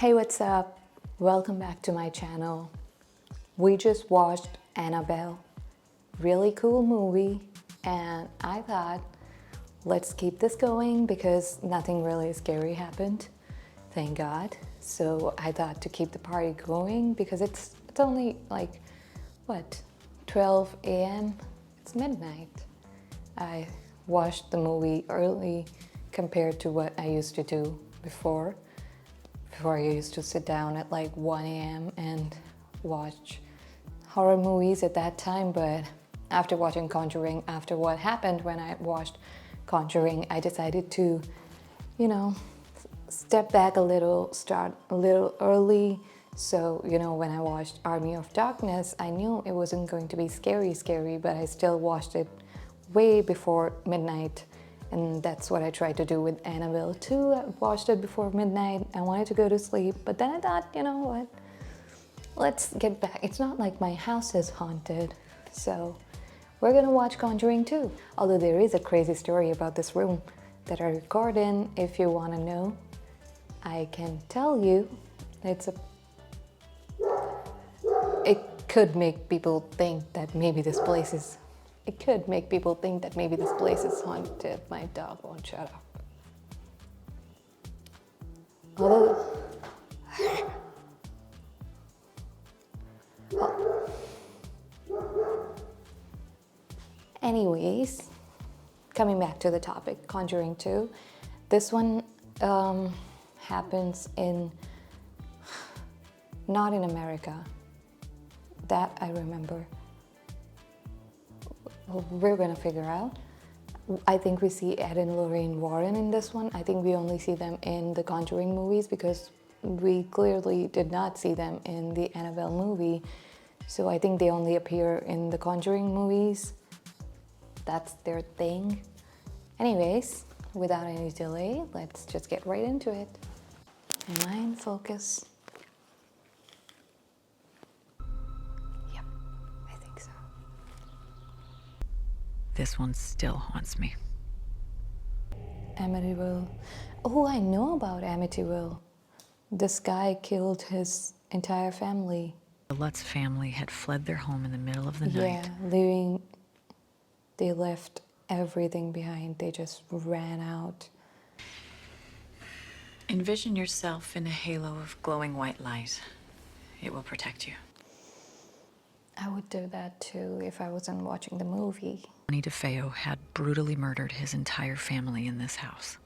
Hey, what's up? Welcome back to my channel. We just watched Annabelle. Really cool movie, and I thought let's keep this going because nothing really scary happened, thank God. So I thought to keep the party going because it's only like what, 12 a.m. It's midnight. I watched the movie early compared to what I used to do before. Before I used to sit down at like 1 a.m. and watch horror movies at that time, but after watching Conjuring, after what happened when I watched Conjuring, I decided to, step back a little, start a little early. So, when I watched Army of Darkness, I knew it wasn't going to be scary, but I still watched it way before midnight. And that's what I tried to do with Annabelle too. I watched it before midnight. I wanted to go to sleep, but then I thought, you know what? Let's get back. It's not like my house is haunted. So we're gonna watch Conjuring 2. Although there is a crazy story about this room that I record in. If you wanna know, I can tell you. It could make people think that maybe this place is haunted. My dog won't shut up. Although, anyways, coming back to the topic, Conjuring 2. This one happens not in America. That I remember. We're gonna figure out. I think we see Ed and Lorraine Warren in this one. I think we only see them in the Conjuring movies because we clearly did not see them in the Annabelle movie. So I think they only appear in the Conjuring movies. That's their thing. Anyways, without any delay, let's just get right into it. Am I in focus? Yep, I think so. This one still haunts me. Amityville. Oh, I know about Amityville. This guy killed his entire family. The Lutz family had fled their home in the middle of the Yeah, night. They left everything behind. They just ran out. Envision yourself in a halo of glowing white light. It will protect you. I would do that too if I wasn't watching the movie. Johnny DeFeo had brutally murdered his entire family in this house.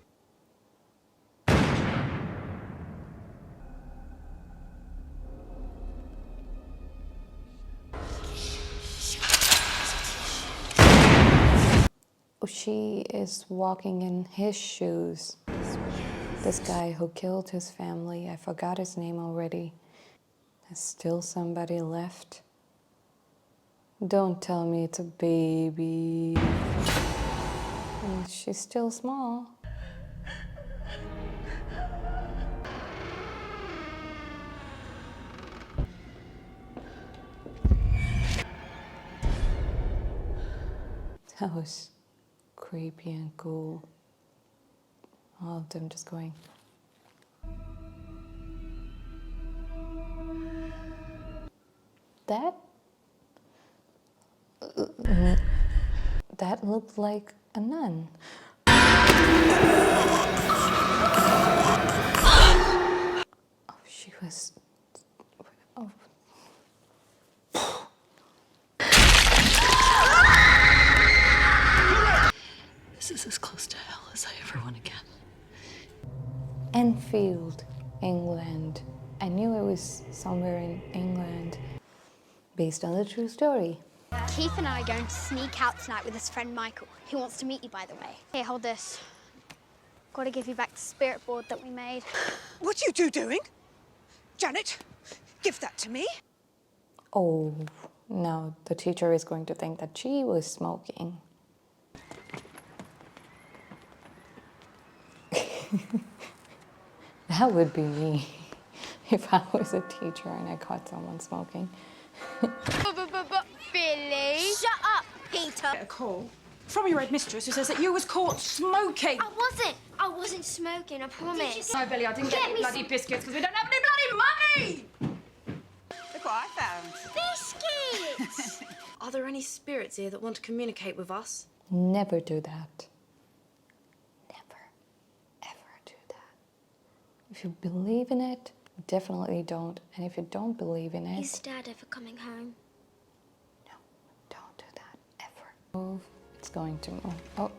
She is walking in his shoes. This guy who killed his family, I forgot his name already. There's still somebody left. Don't tell me it's a baby. And she's still small. That was creepy and cool. All of them just going. That looked like a nun. Oh, she was. Oh. This is as close to hell as I ever want to get. Enfield, England. I knew it was somewhere in England, based on the true story. Keith and I are going to sneak out tonight with his friend Michael. He wants to meet you, by the way. Here, hold this. Gotta give you back the spirit board that we made. What are you two doing? Janet, give that to me. Oh, no, the teacher is going to think that she was smoking. That would be me if I was a teacher and I caught someone smoking. Billy! Shut up, Peter! A call from your head mistress who says that you was caught smoking. I wasn't smoking, I promise. No, Billy, I didn't get any bloody biscuits because we don't have any bloody Hey! Look what I found. Biscuits! Are there any spirits here that want to communicate with us? Never do that. Never, ever do that. If you believe in it, definitely don't. And if you don't believe in it, Is Dad ever coming home? no, don't do that, ever. Move, it's going to move. Oh,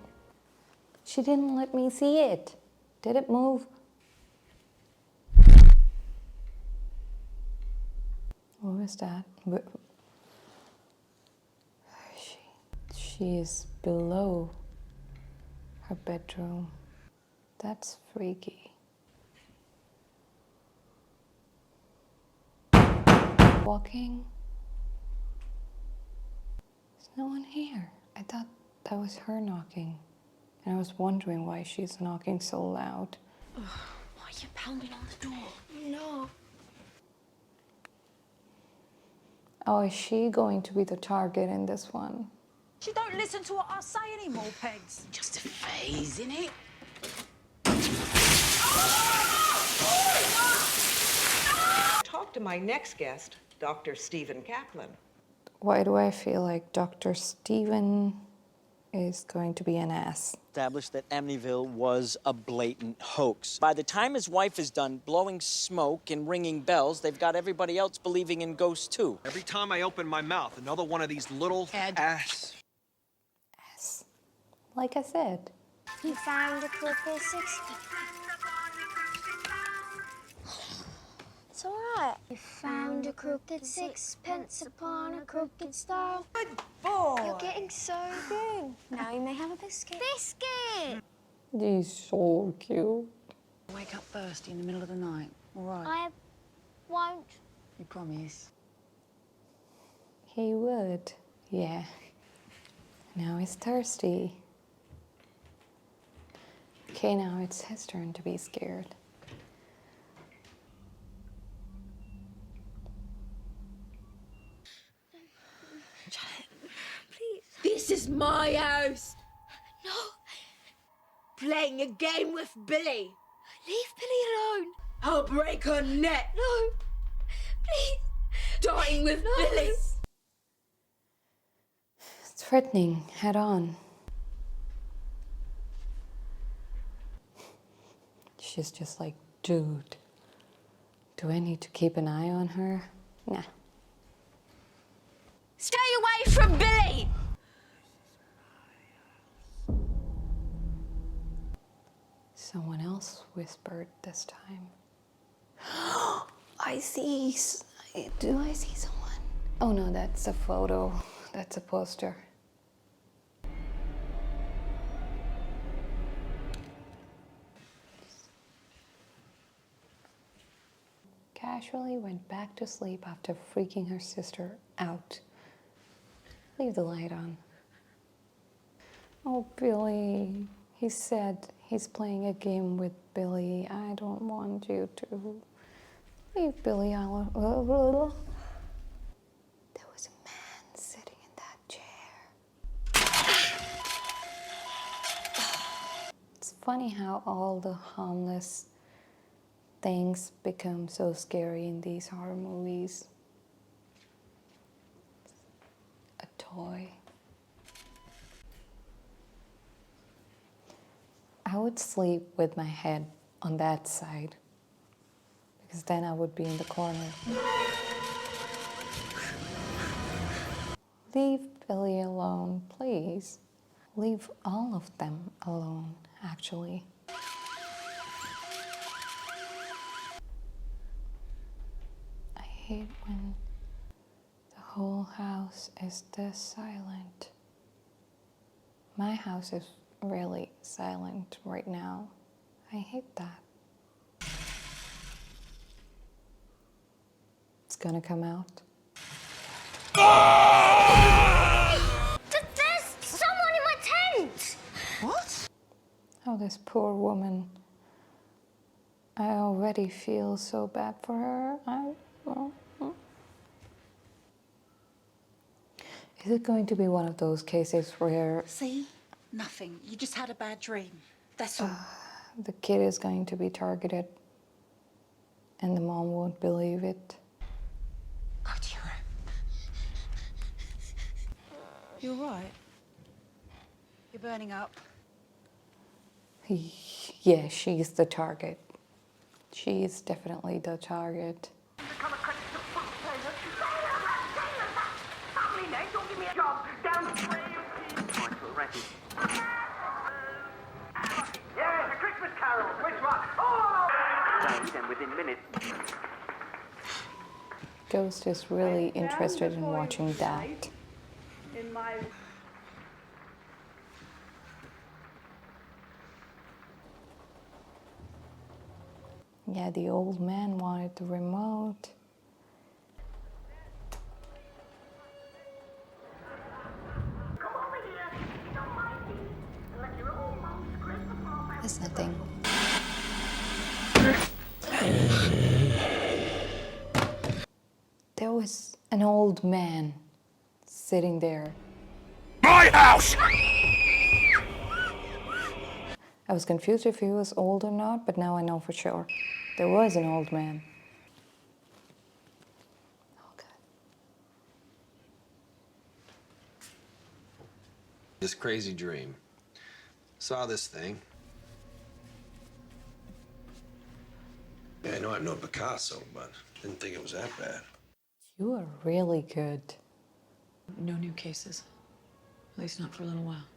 she didn't let me see it. Did it move? What was that? Where is she? She is below her bedroom. That's freaky. Walking. There's no one here. I thought that was her knocking. And I was wondering why she's knocking so loud. Why are you pounding on the door? No. Oh, is she going to be the target in this one? She don't listen to what I say anymore, Pegs. Just a phase, innit? Talk to my next guest, Dr. Stephen Kaplan. Why do I feel like Dr. Steven is going to be an ass? Established that Amityville was a blatant hoax. By the time his wife is done blowing smoke and ringing bells, they've got everybody else believing in ghosts too. Every time I open my mouth, another one of these little ass. Ass. Like I said. You found a crooked six. It's all right. You found a crooked sixpence upon a crooked star. Good boy. You're getting so good. Now you may have a biscuit. Biscuit! He's so cute. Wake up thirsty in the middle of the night. All right. I won't. You promise? He would. Yeah. Now he's thirsty. Okay, now it's his turn to be scared. Please. This is my house. No. Playing a game with Billy. Leave Billy alone. I'll break her neck. No. Please. Dying with Billy. It's threatening, head on. She's just like, dude, do I need to keep an eye on her? Nah. Stay away from Billy. Someone else whispered this time. I see. Do I see someone? Oh no, that's a photo. That's a poster. Casually went back to sleep after freaking her sister out. Leave the light on. Oh, Billy. He said he's playing a game with Billy. I don't want you to. Leave Billy alone. There was a man sitting in that chair. It's funny how all the harmless things become so scary in these horror movies. A toy. I would sleep with my head on that side because then I would be in the corner. Leave Billy alone, please. Leave all of them alone, actually. I hate when the whole house is this silent. My house is really silent right now. I hate that. It's gonna come out. There's someone in my tent! What? Oh, this poor woman. I already feel so bad for her. Is it going to be one of those cases where See? Nothing. You just had a bad dream. That's all. the kid is going to be targeted? and the mom won't believe it. You all right? You're burning up. Yeah, she's the target. She is definitely the target. Ghost is really interested in watching that. Yeah, the old man wanted the remote. There's nothing. There was an old man sitting there. My house! I was confused if he was old or not, but now I know for sure. There was an old man. Oh, God. This crazy dream. Saw this thing. Yeah, I know I'm no Picasso, but didn't think it was that bad. You are really good. No new cases. At least not for a little while.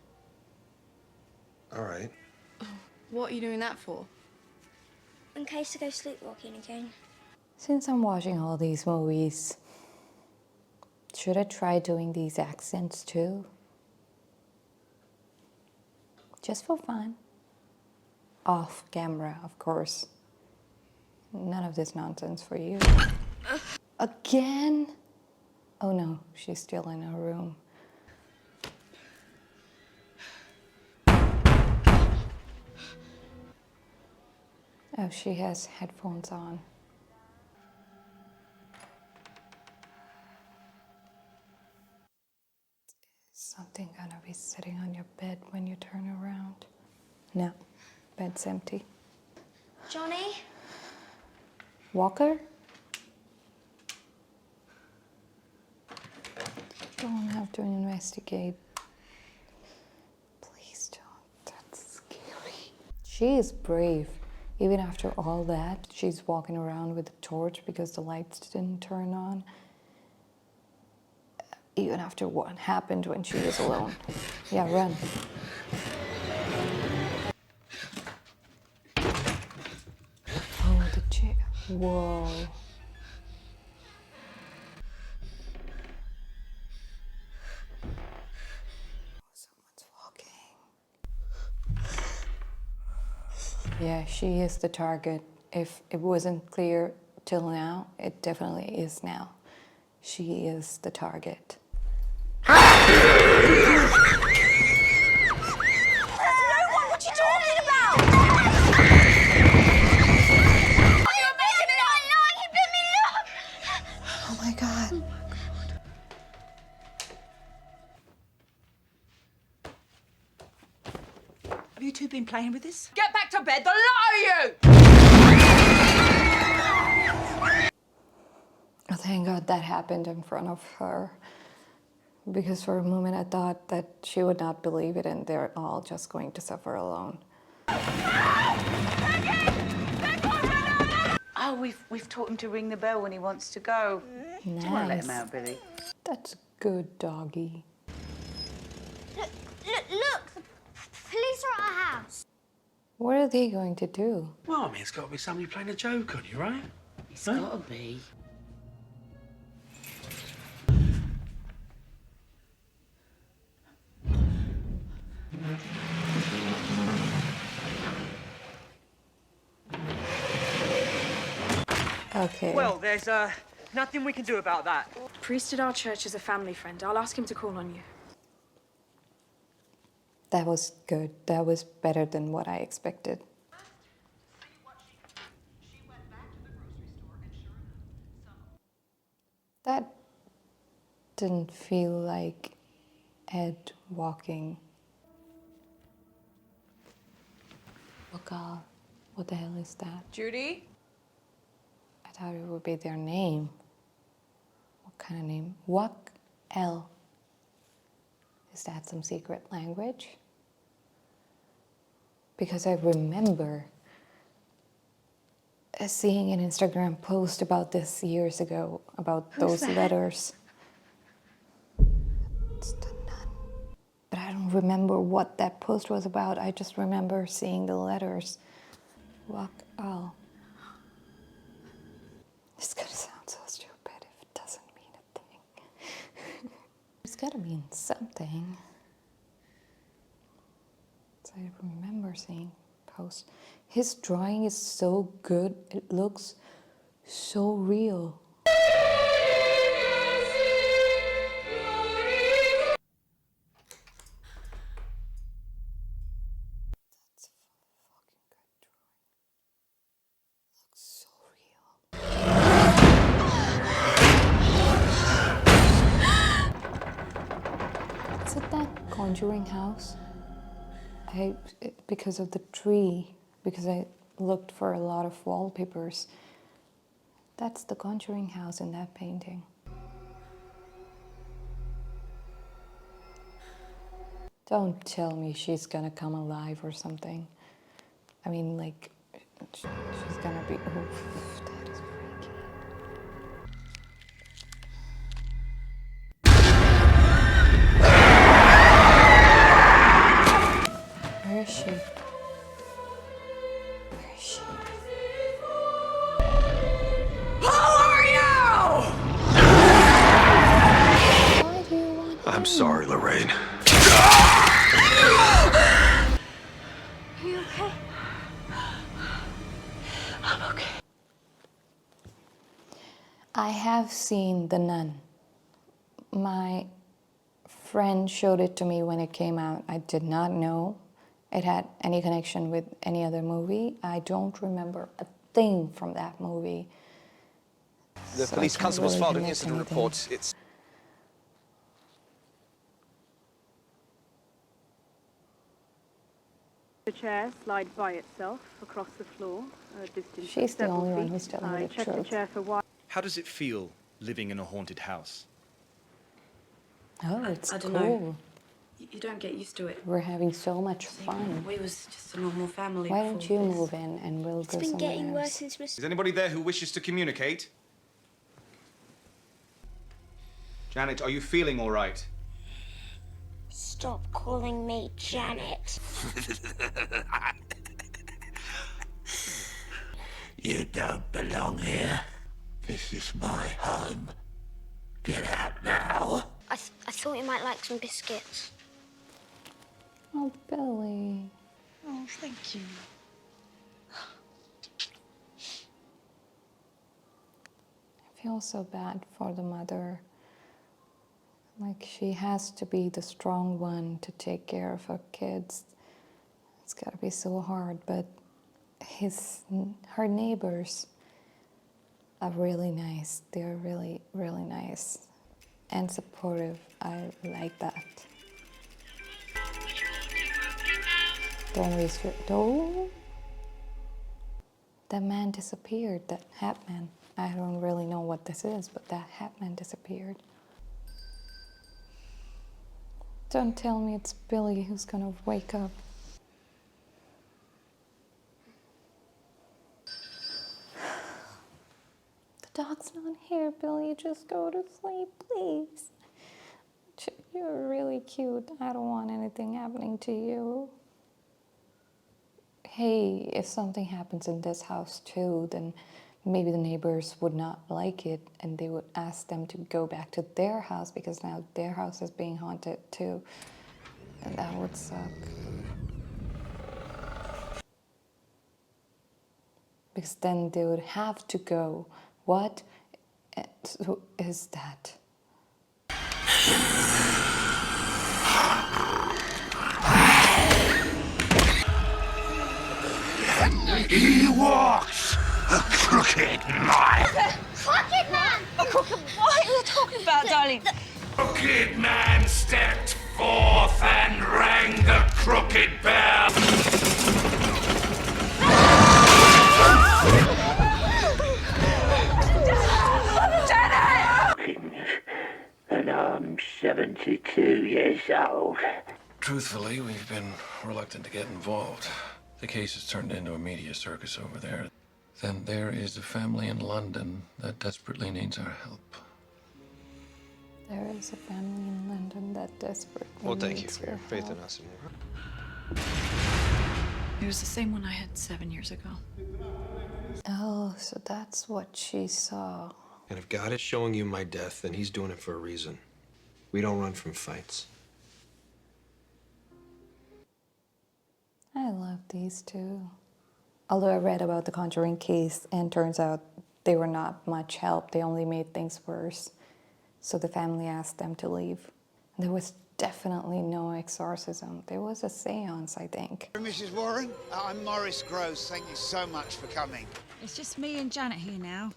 All right. What are you doing that for? In case I go sleepwalking again. Since I'm watching all these movies, should I try doing these accents too? Just for fun. Off camera, of course. None of this nonsense for you. Again? Oh no, she's still in her room. Oh, she has headphones on. Is something gonna be sitting on your bed when you turn around? No, bed's empty. Johnny? Walker? Don't have to investigate. Please don't. That's scary. She is brave. Even after all that, she's walking around with a torch because the lights didn't turn on. Even after what happened when she was alone. Yeah, run. Oh, the chair. Whoa. Someone's walking. Yeah, she is the target. If it wasn't clear till now, it definitely is now. She is the target. Oh my God. Have you two been playing with this? Get back to bed, the lot of you! Oh, thank God that happened in front of her. Because for a moment I thought that she would not believe it and they're all just going to suffer alone. Oh, we've taught him to ring the bell when he wants to go. Do you want to let him Nice. out, Billy? That's good, doggy. Look! The police are at our house. What are they going to do? Well, I mean, it's got to be somebody playing a joke on you, right? It's got to be. Okay. Well, there's nothing we can do about that. The priest at our church is a family friend. I'll ask him to call on you. That was good. That was better than what I expected. That didn't feel like Ed walking. Oh God, what the hell is that? Judy? thought it would be their name. What kind of name? Wak El. Is that some secret language? Because I remember seeing an Instagram post about this years ago, about those letters. It's the nun. But I don't remember what that post was about. I just remember seeing the letters. Wak El. It's gonna sound so stupid if it doesn't mean a thing. It's gotta mean something. So I remember seeing posts. His drawing is so good, it looks so real. That's a fucking good drawing. Looks so real. Is it that Conjuring house? Because of the tree, because I looked for a lot of wallpapers. That's the Conjuring house in that painting. Don't tell me she's gonna come alive or something. I mean, like, she's gonna be. Oof, that is freaky. Where is she? Where is she? Why do you want I'm sorry, Lorraine. Are you okay? I'm okay. I have seen The Nun. My friend showed it to me when it came out. I did not know it had any connection with any other movie. I don't remember a thing from that movie. The So police I can't constable's really filed an connect incident anything. report. It's The chair slides by itself across the floor, a distance She's of the several only one feet. who's telling I the checked the truth. chair for wire. How does it feel living in a haunted house? Oh, it's I don't cool. know. You don't get used to it. We're having so much fun. We was just a normal family. Why don't you before this. move in and we'll It's go been somewhere getting worse else? since we're... Is anybody there who wishes to communicate? Janet, are you feeling all right? Stop calling me Janet. You don't belong here. This is my home. Get out now. I thought you might like some biscuits. Oh, Billy. Oh, thank you. I feel so bad for the mother. Like, she has to be the strong one to take care of her kids. It's gotta be so hard, but her neighbors are really nice. They're really, really nice and supportive. I like that. Don't waste your... Don't. That man disappeared, that hat man. I don't really know what this is, but that hat man disappeared. Don't tell me it's Billy who's gonna wake up. The dog's not here, Billy. Just go to sleep, please. You're really cute. I don't want anything happening to you. Hey, if something happens in this house too, then maybe the neighbors would not like it and they would ask them to go back to their house because now their house is being haunted too. And that would suck. Because then they would have to go. What is that? He walks a crooked man. Crooked man! What are you talking about, darling? Crooked man stepped forth and rang the crooked bell. 72 years old. Truthfully, we've been reluctant to get involved. The case has turned into a media circus over there. Then there is a family in London that desperately needs our help. There is a family in London that desperately Well, thank you needs for your faith help. in us. It was the same one I had 7 years ago. Oh, so that's what she saw. And if God is showing you my death, then he's doing it for a reason. We don't run from fights. I love these two. Although I read about the Conjuring case and turns out they were not much help. They only made things worse. So the family asked them to leave. There was definitely no exorcism. There was a seance, I think. Mrs. Warren, I'm Maurice Gross. Thank you so much for coming. It's just me and Janet here now.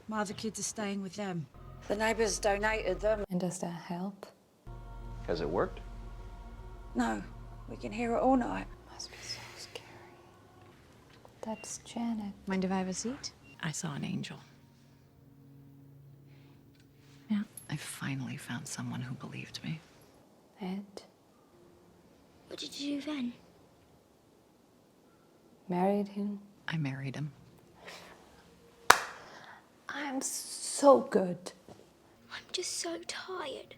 My other kids are staying with them. The neighbours donated them. And does that help? Has it worked? No, we can hear it all night. Must be so scary. That's Janet. Mind if I have a seat? I saw an angel. Yeah, I finally found someone who believed me. Ed, What did you do then? married him. I married him. I'm so good. I'm just so tired.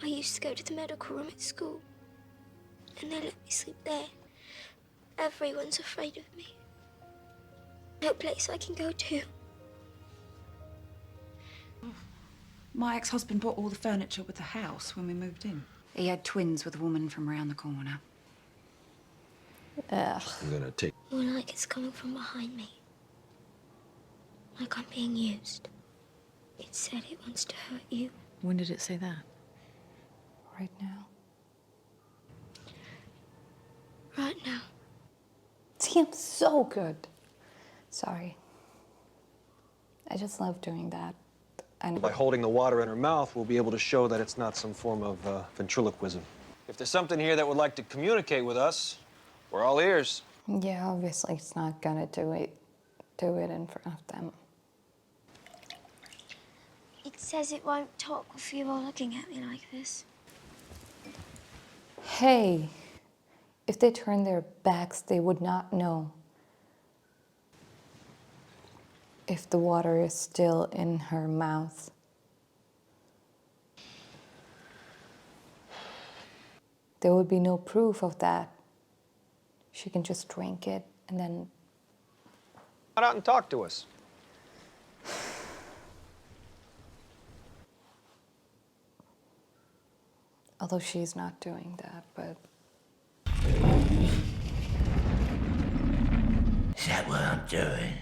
I used to go to the medical room at school, and they let me sleep there. Everyone's afraid of me. No place I can go to. My ex-husband bought all the furniture with the house when we moved in. He had twins with a woman from round the corner. Ugh. I'm gonna take. More like it's coming from behind me. Like I'm being used. It said it wants to hurt you. When did it say that? Right now. Right now. See, I'm so good. Sorry. I just love doing that. And By holding the water in her mouth, we'll be able to show that it's not some form of ventriloquism. If there's something here that would like to communicate with us, we're all ears. yeah, obviously it's not gonna do it in front of them. It says it won't talk with you all looking at me like this. Hey, if they turn their backs, they would not know if the water is still in her mouth. There would be no proof of that. She can just drink it and then... Come out and talk to us. Although she's not doing that, but... Is that what I'm doing?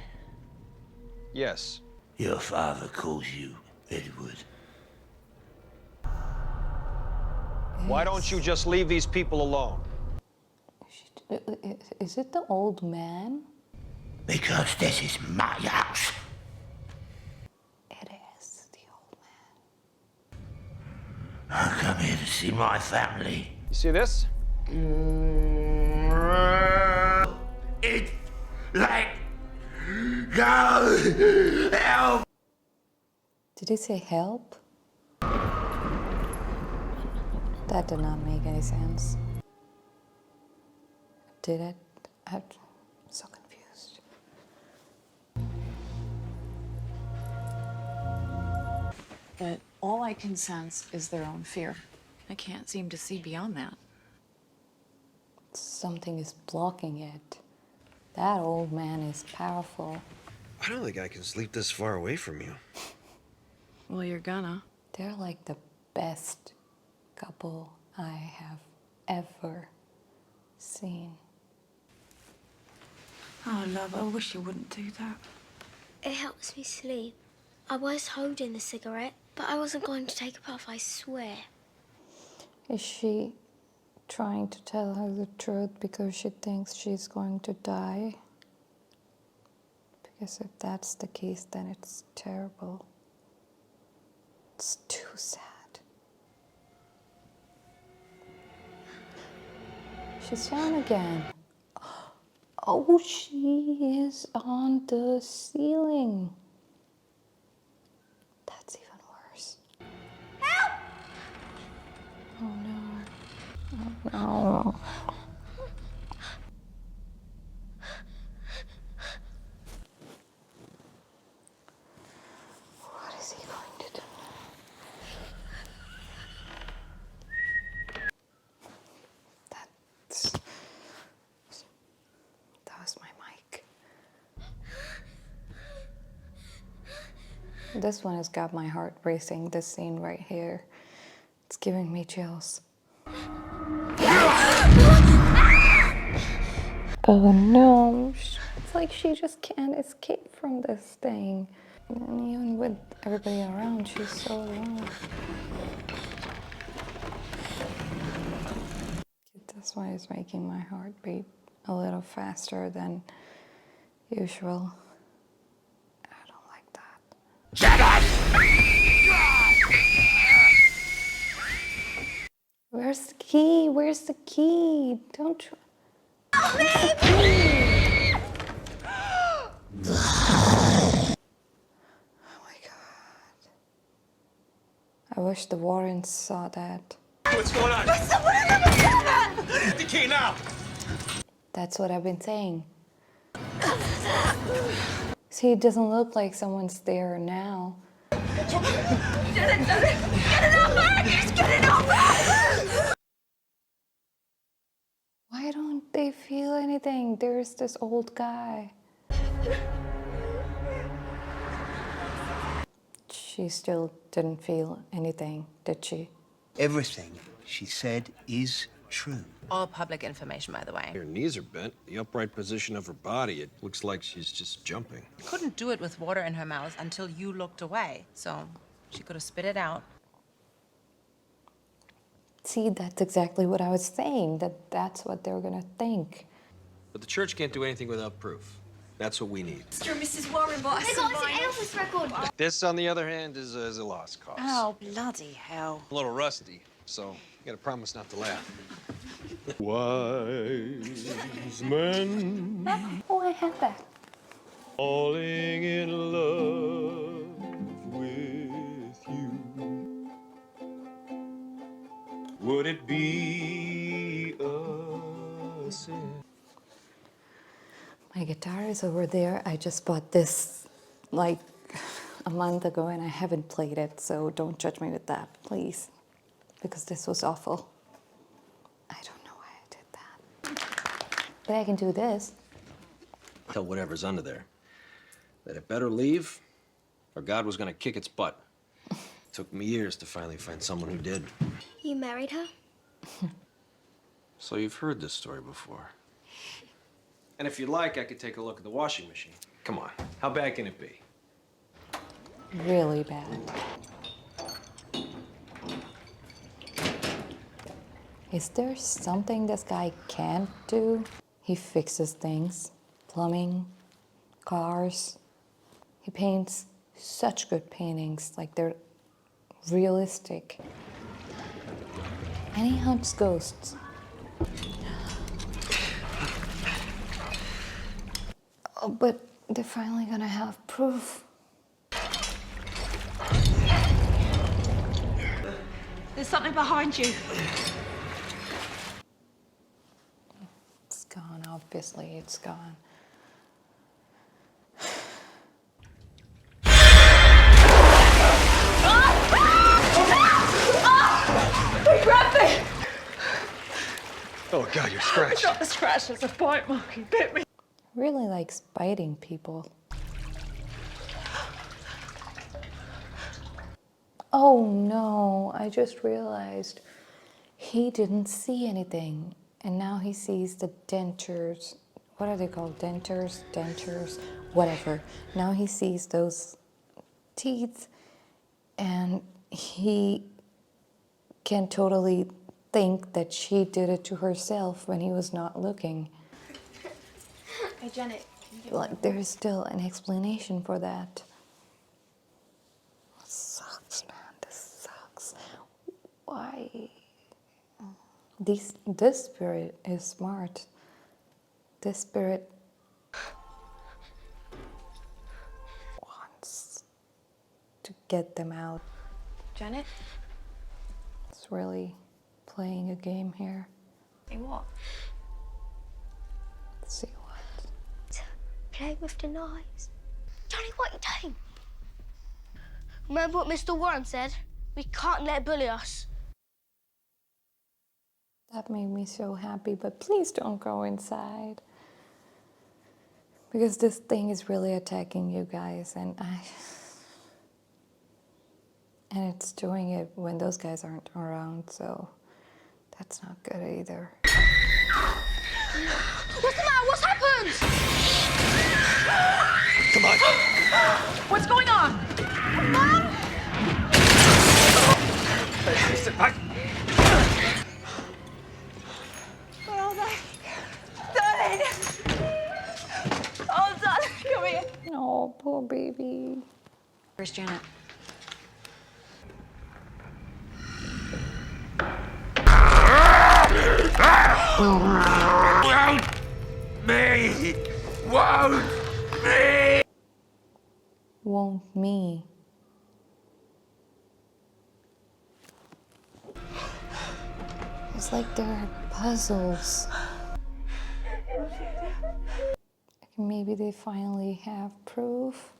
Yes. Your father calls you Edward. Why don't you just leave these people alone? Is it the old man? Because this is my house. It is the old man. I come here to see my family. You see this? It's like... Go! Help! Did he say help? That did not make any sense. Did it? I'm so confused. But all I can sense is their own fear. I can't seem to see beyond that. Something is blocking it. That old man is powerful. I don't think I can sleep this far away from you. Well, you're gonna. They're like the best couple I have ever seen. Oh, love, I wish you wouldn't do that. It helps me sleep. I was holding the cigarette, but I wasn't going to take a puff, I swear. Is she trying to tell her the truth because she thinks she's going to die? Because if that's the case, then it's terrible. It's too sad. She's down again. Oh, she is on the ceiling. That's even worse. Help! No. What is he going to do? That was my mic. This one has got my heart racing, this scene right here. It's giving me chills. Oh no, it's like she just can't escape from this thing. And even with everybody around, she's so alone. This one is making my heart beat a little faster than usual. I don't like that. Where's the key? Where's the key? Don't try. Where's the key? Oh my god. I wish the Warrens saw that. What's going on? There's someone in the basement! Get the key now! That's what I've been saying. See, it doesn't look like someone's there now. Get it out, Marcus! Get it out! Why don't they feel anything? There's this old guy. She still didn't feel anything, did she? Everything she said is true. All public information, by the way. Her knees are bent. The upright position of her body, it looks like she's just jumping. Couldn't do it with water in her mouth until you looked away. So she could have spit it out. See, that's exactly what I was saying, that's what they're gonna think. But the church can't do anything without proof. That's what we need. Mr. and Mrs. Warren bought They got us an Elvis record. This, on the other hand, is a lost cause. Oh, bloody hell. A little rusty, so you gotta promise not to laugh. Wise men Oh, I had that. falling in love with you. Would it be a sin? My guitar is over there. I just bought this like a month ago and I haven't played it, so don't judge me with that, please. Because this was awful. I don't know why I did that. But I can do this. Tell whatever's under there that it better leave or God was gonna kick its butt. Took me years to finally find someone who did. You married her? So you've heard this story before. And if you'd like, I could take a look at the washing machine. Come on, how bad can it be? Really bad. Is there something this guy can't do? He fixes things, plumbing, cars. He paints such good paintings, like they're realistic. And he hunts ghosts. Oh, but they're finally gonna have proof. There's something behind you. It's gone, obviously, it's gone. He grabbed me! Oh, God, you're scratched. It's not a scratch, it's a bite mark. He bit me. Really likes biting people. Oh no, I just realized he didn't see anything. And now he sees the dentures. What are they called? Dentures, whatever. Now he sees those teeth and he can totally think that she did it to herself when he was not looking. Hey, Janet. Like, there's still an explanation for that. This sucks, man. This sucks. Why? This spirit is smart. This spirit wants to get them out. Janet? It's really playing a game here. Hey, what? See what? Playing with the knives. Johnny, what are you doing? Remember what Mr. Warren said? We can't let it bully us. That made me so happy, but please don't go inside. Because this thing is really attacking you guys, and it's doing it when those guys aren't around, so that's not good either. What's the matter? What's happened? Come on. What's going on? Mom? Sit back. Oh, darling. Oh, darling, come here. Oh, poor baby. Where's Janet? Won't me! Won't me! Won't me. It's like they're puzzles. Maybe they finally have proof.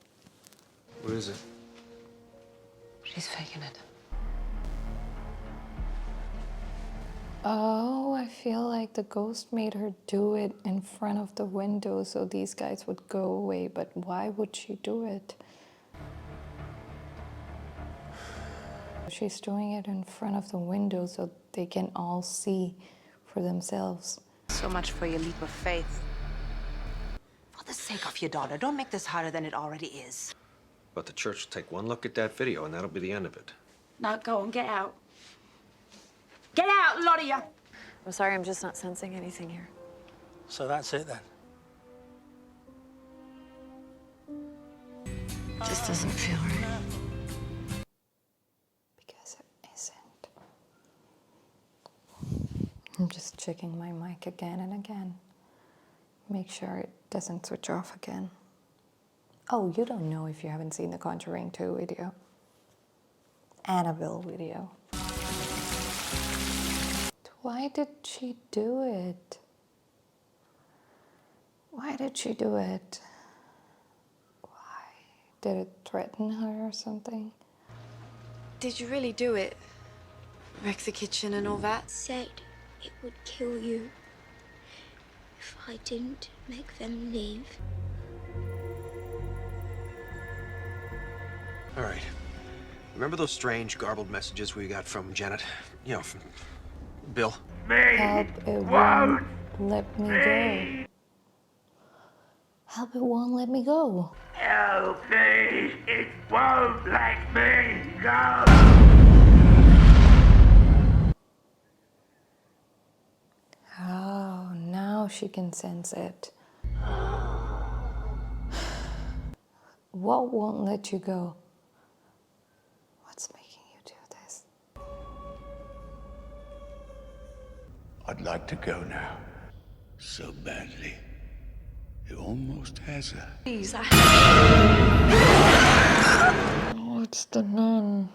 What is it? She's faking it. Oh, I feel like the ghost made her do it in front of the window so these guys would go away, but why would she do it? She's doing it in front of the window so they can all see for themselves. So much for your leap of faith. For the sake of your daughter, don't make this harder than it already is. But the church will take one look at that video, and that'll be the end of it. No, go on, get out. Get out, lot of you! I'm sorry, I'm just not sensing anything here. So that's it then? Just doesn't feel right. Because it isn't. I'm just checking my mic again and again. Make sure it doesn't switch off again. Oh, you don't know if you haven't seen the Conjuring 2 video. Annabelle video. Why did she do it? Why did she do it? Why? Did it threaten her or something? Did you really do it? Wreck the kitchen and all that? Said it would kill you if I didn't make them leave. All right. Remember those strange, garbled messages we got from Janet? You know, from Bill? Help, it won't let me go. Help, it won't let me go. Help me! It won't let me go! Oh, now she can sense it. What won't let you go? What's making you do this? I'd like to go now. So badly. It almost has her. Please, Oh, it's the nun.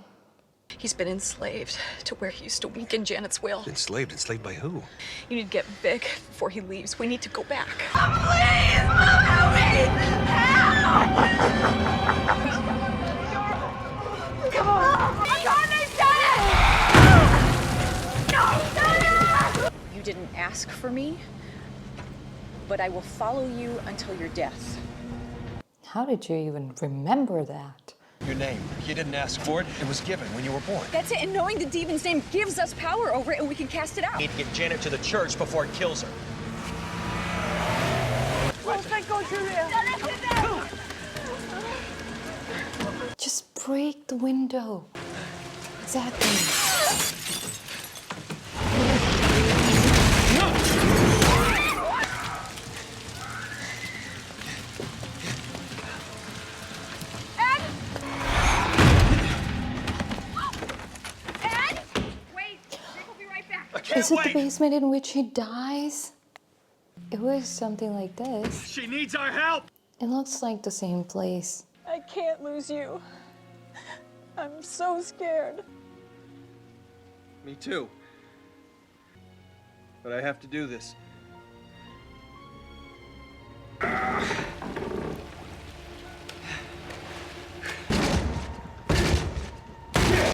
He's been enslaved to where he used to weaken Janet's will. Enslaved? Enslaved by who? You need to get big before he leaves. We need to go back. Please, Mom, help me! Help! Come on! You didn't ask for me, but I will follow you until your death. How did you even remember that? Your name. You didn't ask for it. It was given when you were born. That's it, and knowing the demon's name gives us power over it, and we can cast it out. Need to get Janet to the church before it kills her. Oh, thank God you're here. Just break the window. Exactly. Is it the basement in which he dies? It was something like this. She needs our help! It looks like the same place. I can't lose you. I'm so scared. Me too. but I have to do this.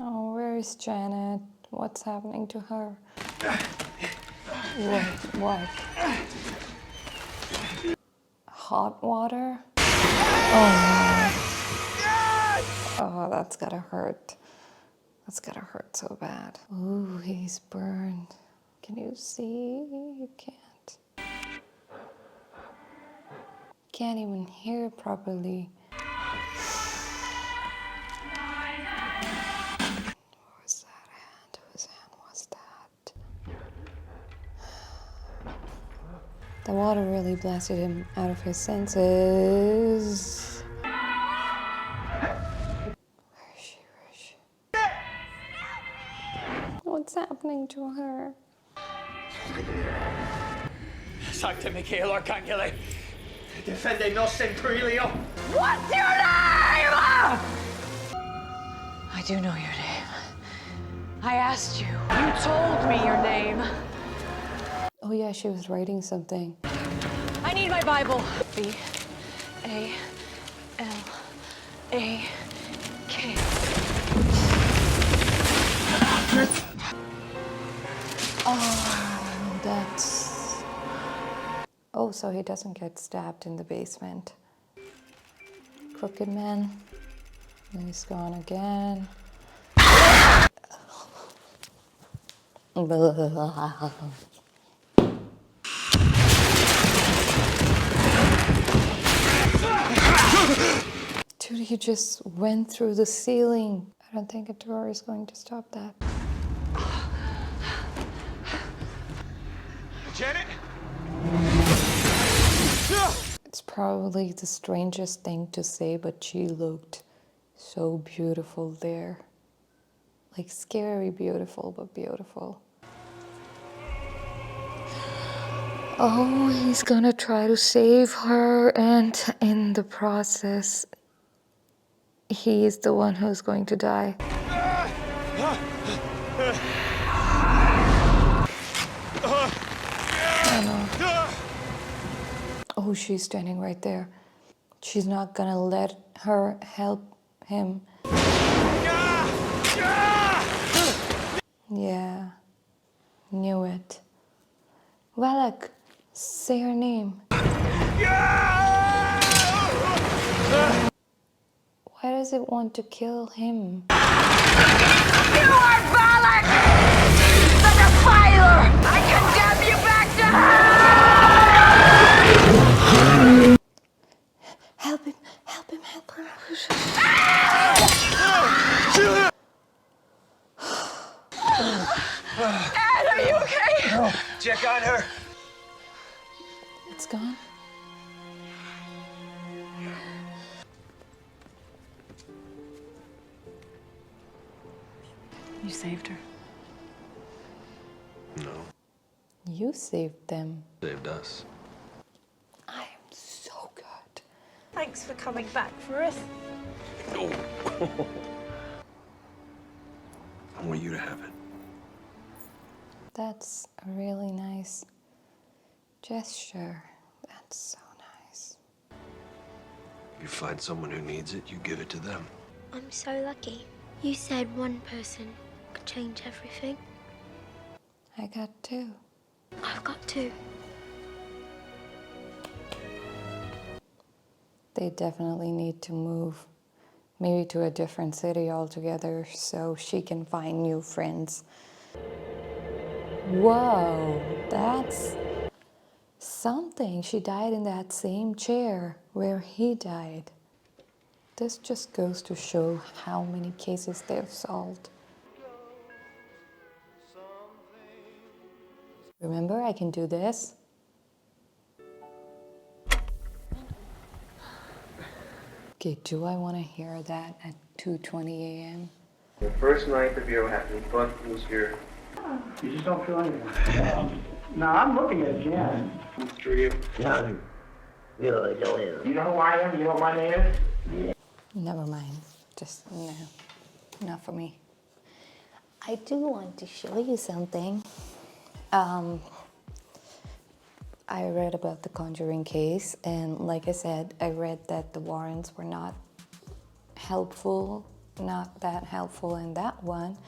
Oh, where is Janet? What's happening to her? What? Hot water? Oh no. Oh, that's gotta hurt. That's gotta hurt so bad. Ooh, he's burned. Can you see? You can't. Can't even hear properly. What's that hand? Whose hand was that? The water really blasted him out of his senses. Where is she? Where is she? What's happening to her? Sancte Michael Arcangeli, defende nos in perilio. What's your name? I do know your name. I asked you. You told me your name. Oh yeah, she was writing something. I need my Bible. B-A-L-A-K. Oh, that's... Oh, so he doesn't get stabbed in the basement. Crooked man. He's gone again. Dude, he just went through the ceiling. I don't think a door is going to stop that. Janet? It's probably the strangest thing to say, but she looked so beautiful there. Like scary beautiful, but beautiful. Oh, he's gonna try to save her, and in the process, he is the one who's going to die. Oh no. Oh, she's standing right there. She's not gonna let her help him. Yeah, knew it. Valak, say her name. Why does it want to kill him? You are Valak! The Defiler! I condemn you back to hell! Help him, help him, help him. Ed, are you okay? Check on her. It's gone. You saved her. No, You saved them. saved us. I am so good. Thanks for coming back for us. Oh. I want you to have it. That's a really nice gesture. That's so nice. If you find someone who needs it, you give it to them. I'm so lucky. You said one person could change everything. I got two. I've got two. They definitely need to move. Maybe to a different city altogether so she can find new friends. Whoa, that's something. She died in that same chair where he died. This just goes to show how many cases they've solved. Remember, I can do this. Okay, do I want to hear that at 2:20 a.m.? The first night the bureau happened, but was your... You just don't feel anything. No, I'm looking at Jen. Through you? Yeah. You know who I am? You know what my name is? Yeah. Never mind. Just, no. Not for me. I do want to show you something. I read about the Conjuring case, and like I said, I read that the Warrens were not that helpful in that one,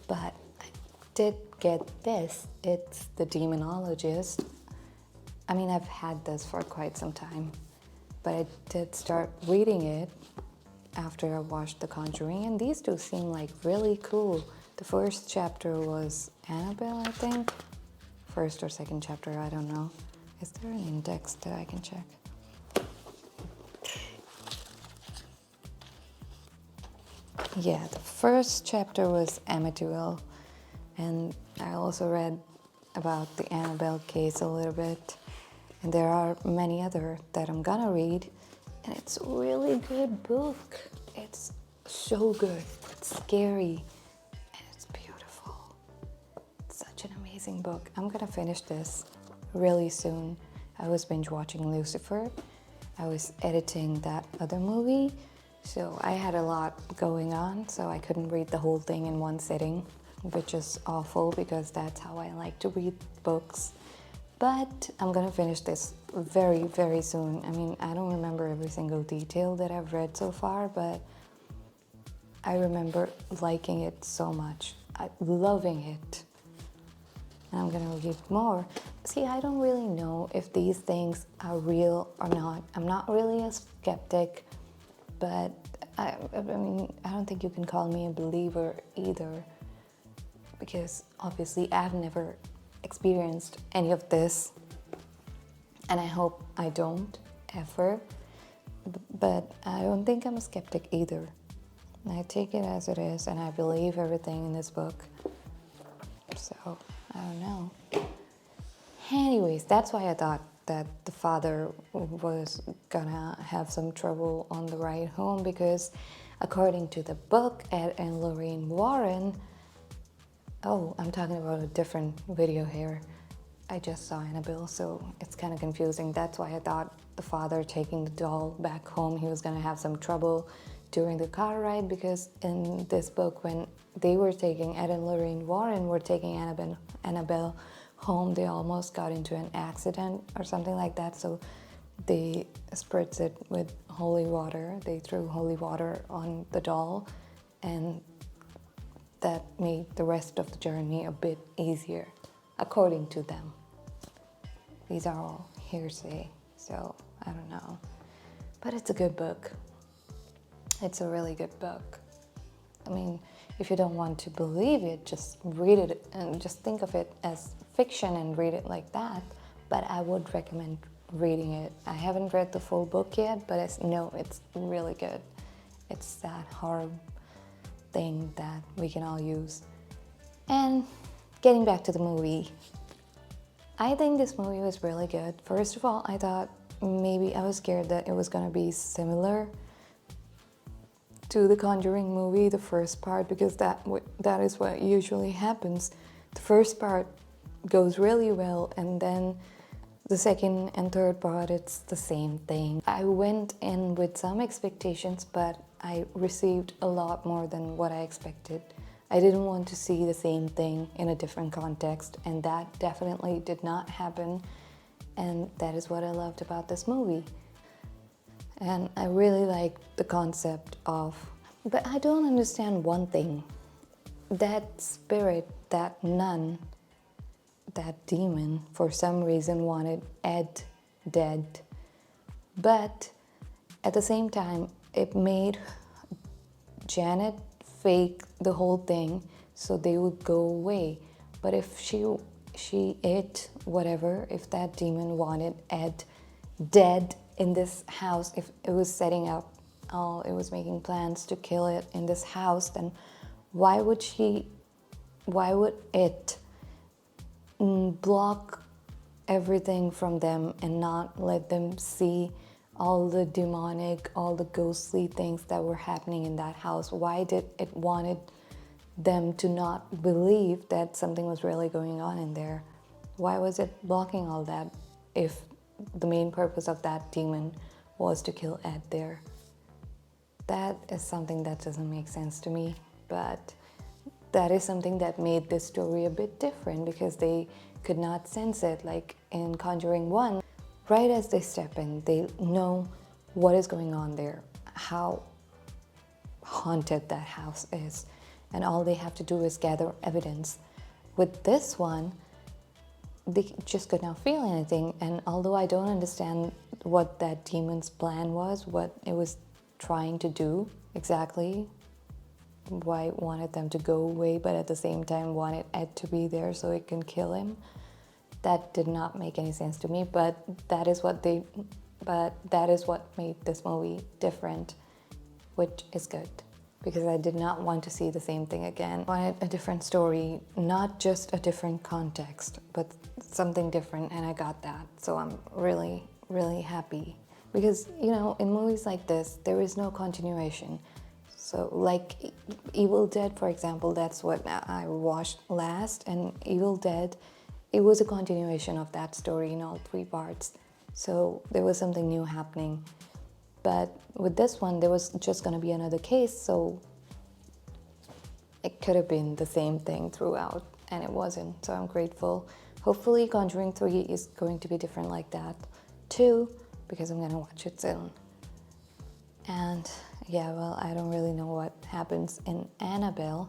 but I did get this. It's the Demonologist. I mean, I've had this for quite some time, but I did start reading it after I watched The Conjuring, and these two seem like really cool. The first chapter was Annabelle, I think. First or second chapter, I don't know. Is there an index that I can check? Yeah, the first chapter was Amityville, and I also read about the Annabelle case a little bit, and there are many other that I'm gonna read, and it's a really good book. It's so good. It's scary, and it's beautiful. It's such an amazing book. I'm gonna finish this really soon. I was binge watching Lucifer. I was editing that other movie, so I had a lot going on, so I couldn't read the whole thing in one sitting, which is awful because that's how I like to read books. But I'm gonna finish this very, very soon. I mean, I don't remember every single detail that I've read so far, but I remember liking it so much, loving it. And I'm gonna read more. See, I don't really know if these things are real or not. I'm not really a skeptic, but I mean, I don't think you can call me a believer either, because obviously I've never experienced any of this, and I hope I don't ever, but I don't think I'm a skeptic either. I take it as it is, and I believe everything in this book, so I don't know. Anyways, that's why I thought that the father was gonna have some trouble on the ride home, because according to the book, Ed and Lorraine Warren, oh, I'm talking about a different video here. I just saw Annabelle, so it's kind of confusing. That's why I thought the father taking the doll back home, he was gonna have some trouble during the car ride, because in this book, when they were taking, Ed and Lorraine Warren were taking Annabelle home, they almost got into an accident or something like that, so they spritzed it with holy water. They threw holy water on the doll, and that made the rest of the journey a bit easier, according to them. These are all hearsay, so I don't know. But it's a good book. It's a really good book. I mean, if you don't want to believe it, just read it and just think of it as fiction and read it like that. But I would recommend reading it. I haven't read the full book yet, but it's really good. It's that horror thing that we can all use. And getting back to the movie, I think this movie was really good. First of all, I thought maybe I was scared that it was gonna be similar to the Conjuring movie, the first part, because that is what usually happens. The first part goes really well, and then the second and third part, it's the same thing. I went in with some expectations, but I received a lot more than what I expected. I didn't want to see the same thing in a different context, and that definitely did not happen, and that is what I loved about this movie. And I really like the concept of, but I don't understand one thing. That spirit, that nun, that demon, for some reason wanted Ed dead. But at the same time, it made Janet fake the whole thing so they would go away. But if if that demon wanted Ed dead in this house, if it was setting up, it was making plans to kill it in this house, then why would it block everything from them and not let them see all the demonic, all the ghostly things that were happening in that house? Why did it wanted them to not believe that something was really going on in there? Why was it blocking all that if the main purpose of that demon was to kill Ed there? That is something that doesn't make sense to me, but that is something that made this story a bit different, because they could not sense it. Like in Conjuring 1, right as they step in, they know what is going on there, how haunted that house is, and all they have to do is gather evidence. With this one, they just could not feel anything, and although I don't understand what that demon's plan was, what it was trying to do exactly, why it wanted them to go away, but at the same time wanted Ed to be there so it can kill him, that did not make any sense to me. But that is what made this movie different, which is good, because I did not want to see the same thing again. I wanted a different story, not just a different context, but something different, and I got that. So I'm really, really happy. Because, you know, in movies like this, there is no continuation. So like Evil Dead, for example, that's what I watched last, and Evil Dead, it was a continuation of that story in all 3 parts. So there was something new happening. But with this one, there was just gonna be another case, so it could have been the same thing throughout, and it wasn't, so I'm grateful. Hopefully Conjuring 3 is going to be different like that too, because I'm gonna watch it soon. And yeah, well, I don't really know what happens in Annabelle.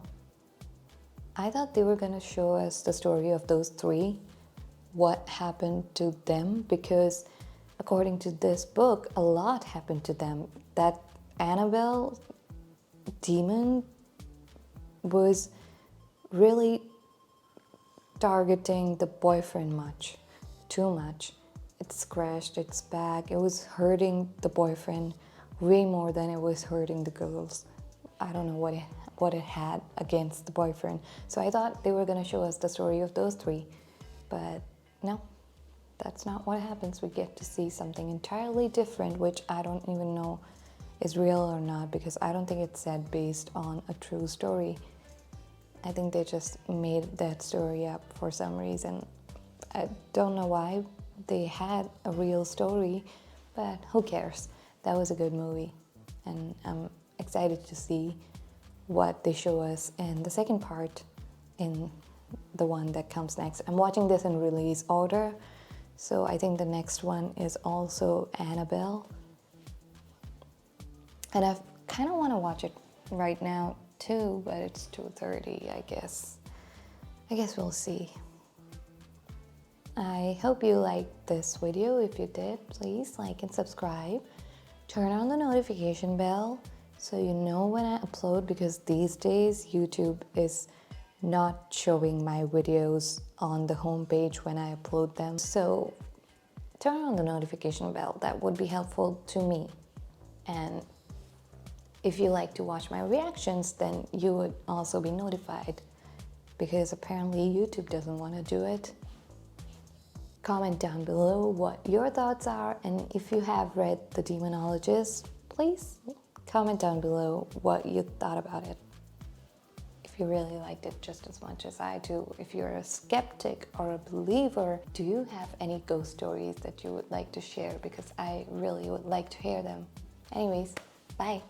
I thought they were gonna show us the story of those 3, what happened to them, because according to this book, a lot happened to them. That Annabelle demon was really targeting the boyfriend too much. It scratched its back. It was hurting the boyfriend way more than it was hurting the girls. I don't know what it had against the boyfriend. So I thought they were gonna show us the story of those 3, but no, that's not what happens. We get to see something entirely different, which I don't even know is real or not, because I don't think it's said based on a true story. I think they just made that story up for some reason. I don't know why. They had a real story, but who cares? That was a good movie, and I'm excited to see what they show us in the second part, in the one that comes next. I'm watching this in release order, so I think the next one is also Annabelle. And I kind of want to watch it right now too, but it's 2:30, I guess. I guess we'll see. I hope you liked this video. If you did, please like and subscribe. Turn on the notification bell so you know when I upload, because these days YouTube is not showing my videos on the homepage when I upload them. So turn on the notification bell. That would be helpful to me. And if you like to watch my reactions, then you would also be notified, because apparently YouTube doesn't want to do it. Comment down below what your thoughts are, and if you have read The Demonologist, please comment down below what you thought about it. If you really liked it just as much as I do. If you're a skeptic or a believer, do you have any ghost stories that you would like to share? Because I really would like to hear them. Anyways, bye.